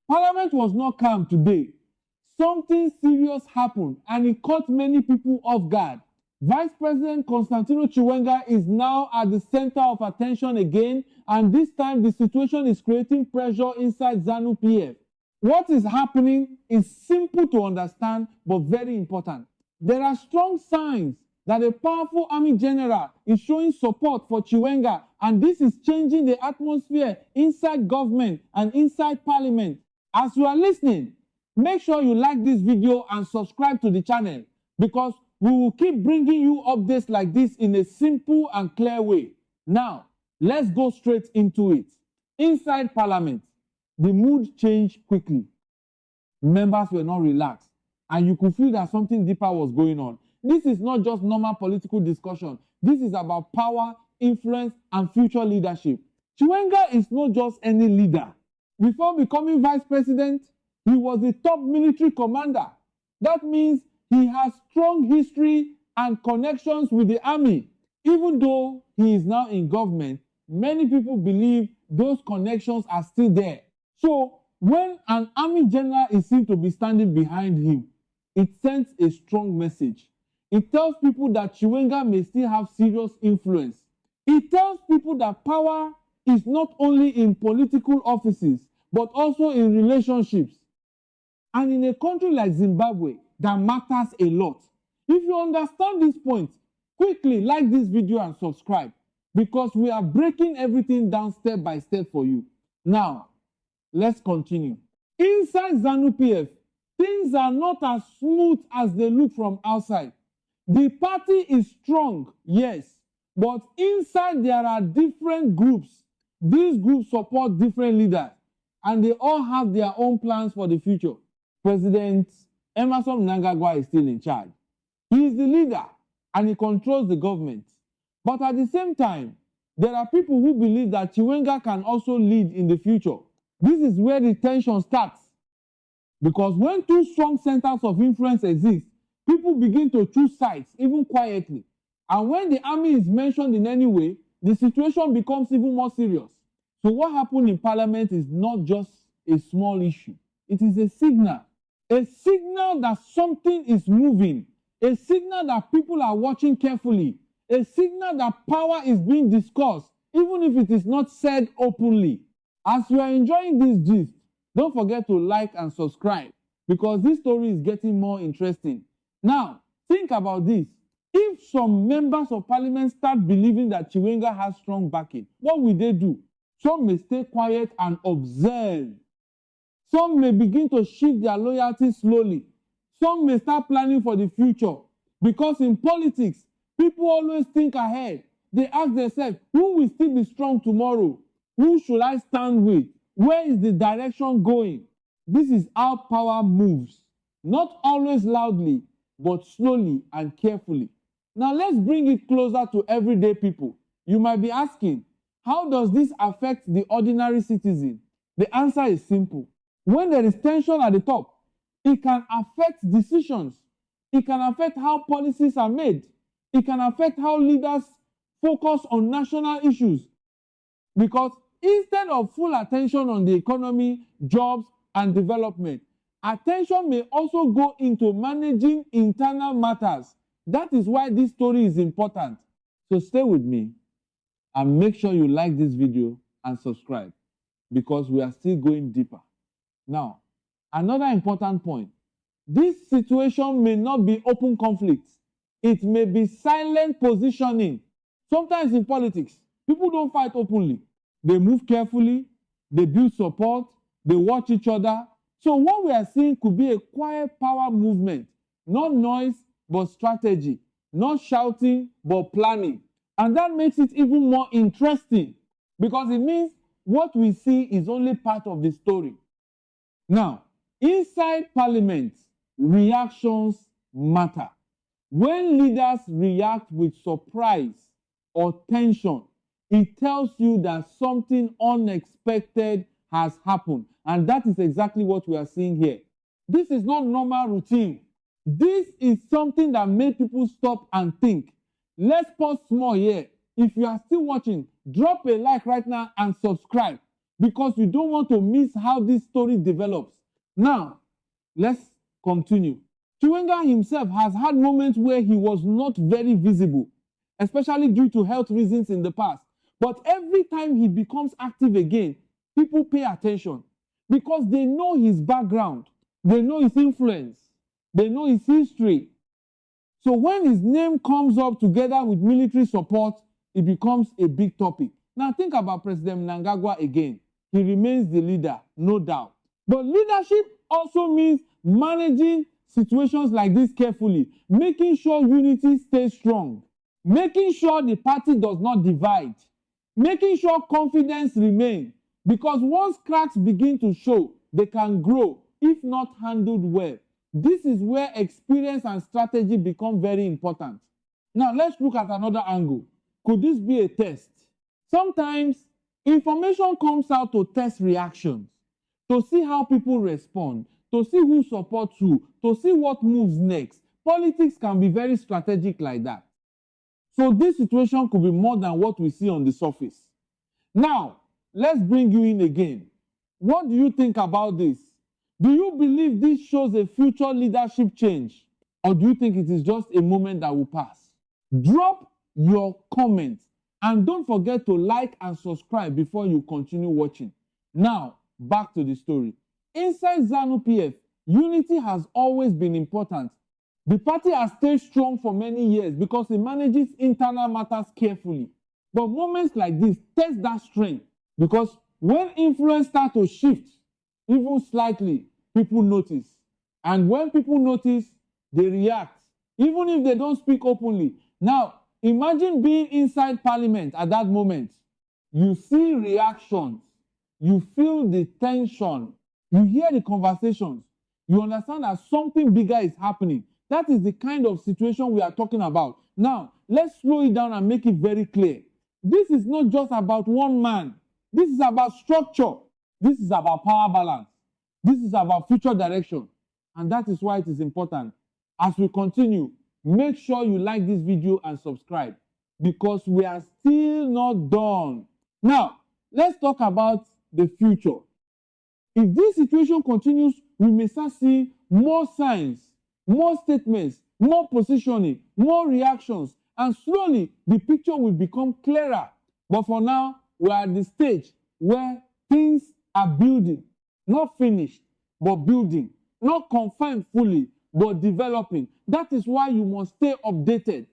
Parliament was not calm today. Something serious happened and it caught many people off guard. Vice President Constantino Chiwenga is now at the center of attention again, and this time the situation is creating pressure inside ZANU-PF. What is happening is simple to understand but very important. There are strong signs that a powerful army general is showing support for Chiwenga, and this is changing the atmosphere inside government and inside parliament. As you are listening, make sure you like this video and subscribe to the channel, because we will keep bringing you updates like this in a simple and clear way. Now, let's go straight into it. Inside parliament, the mood changed quickly. Members were not relaxed, and you could feel that something deeper was going on. This is not just normal political discussion. This is about power, influence, and future leadership. Chiwenga is not just any leader. Before becoming vice president, he was the top military commander. That means he has strong history and connections with the army. Even though he is now in government, many people believe those connections are still there. So, when an army general is seen to be standing behind him, it sends a strong message. It tells people that Chiwenga may still have serious influence. It tells people that power is not only in political offices, but also in relationships. And in a country like Zimbabwe, that matters a lot. If you understand this point, quickly like this video and subscribe, because we are breaking everything down step by step for you. Now, let's continue. Inside ZANU-PF, things are not as smooth as they look from outside. The party is strong, yes, but inside there are different groups. These groups support different leaders, and they all have their own plans for the future. President Emerson Mnangagwa is still in charge. He is the leader, and he controls the government. But at the same time, there are people who believe that Chiwenga can also lead in the future. This is where the tension starts. Because when two strong centers of influence exist, people begin to choose sides, even quietly. And when the army is mentioned in any way, the situation becomes even more serious. So what happened in parliament is not just a small issue. It is a signal that something is moving, a signal that people are watching carefully, a signal that power is being discussed, even if it is not said openly. As you are enjoying this gist, don't forget to like and subscribe, because this story is getting more interesting. Now, think about this. If some members of parliament start believing that Chiwenga has strong backing, what will they do? Some may stay quiet and observe. Some may begin to shift their loyalty slowly. Some may start planning for the future. Because in politics, people always think ahead. They ask themselves, who will still be strong tomorrow? Who should I stand with? Where is the direction going? This is how power moves. Not always loudly, but slowly and carefully. Now let's bring it closer to everyday people. You might be asking, how does this affect the ordinary citizen? The answer is simple. When there is tension at the top, it can affect decisions. It can affect how policies are made. It can affect how leaders focus on national issues. Because instead of full attention on the economy, jobs, and development, attention may also go into managing internal matters. That is why this story is important. So stay with me and make sure you like this video and subscribe, because we are still going deeper. Now, another important point. This situation may not be open conflict. It may be silent positioning. Sometimes in politics, people don't fight openly. They move carefully, they build support, they watch each other. So what we are seeing could be a quiet power movement, not noise, but strategy, not shouting, but planning. And that makes it even more interesting, because it means what we see is only part of the story. Now, inside parliament, reactions matter. When leaders react with surprise or tension, it tells you that something unexpected has happened. And that is exactly what we are seeing here. This is not normal routine. This is something that made people stop and think. Let's pause small here. If you are still watching, drop a like right now and subscribe, because you don't want to miss how this story develops. Now, let's continue. Chiwenga himself has had moments where he was not very visible, especially due to health reasons in the past. But every time he becomes active again, people pay attention because they know his background, they know his influence, they know his history. So when his name comes up together with military support, it becomes a big topic. Now think about President Mnangagwa again. He remains the leader, no doubt. But leadership also means managing situations like this carefully, making sure unity stays strong, making sure the party does not divide, making sure confidence remains. Because once cracks begin to show, they can grow if not handled well. This is where experience and strategy become very important. Now let's look at another angle. Could this be a test? Sometimes information comes out to test reactions, to see how people respond, to see who supports who, to see what moves next. Politics can be very strategic like that. So this situation could be more than what we see on the surface. Now, let's bring you in again. What do you think about this? Do you believe this shows a future leadership change? Or do you think it is just a moment that will pass? Drop your comments and don't forget to like and subscribe before you continue watching. Now, back to the story. Inside ZANU-PF, unity has always been important. The party has stayed strong for many years because it manages internal matters carefully. But moments like this test that strength, because when influence starts to shift, even slightly, people notice. And when people notice, they react, even if they don't speak openly. Now, imagine being inside parliament at that moment. You see reactions, you feel the tension, you hear the conversations, you understand that something bigger is happening. That is the kind of situation we are talking about. Now, let's slow it down and make it very clear. This is not just about one man. This is about structure. This is about power balance. This is about future direction. And that is why it is important. As we continue, make sure you like this video and subscribe because we are still not done. Now, let's talk about the future. If this situation continues, we may start seeing more signs, more statements, more positioning, more reactions, and slowly the picture will become clearer. But for now, we are at the stage where things are building, not finished, but building, not confirmed fully, but developing. That is why you must stay updated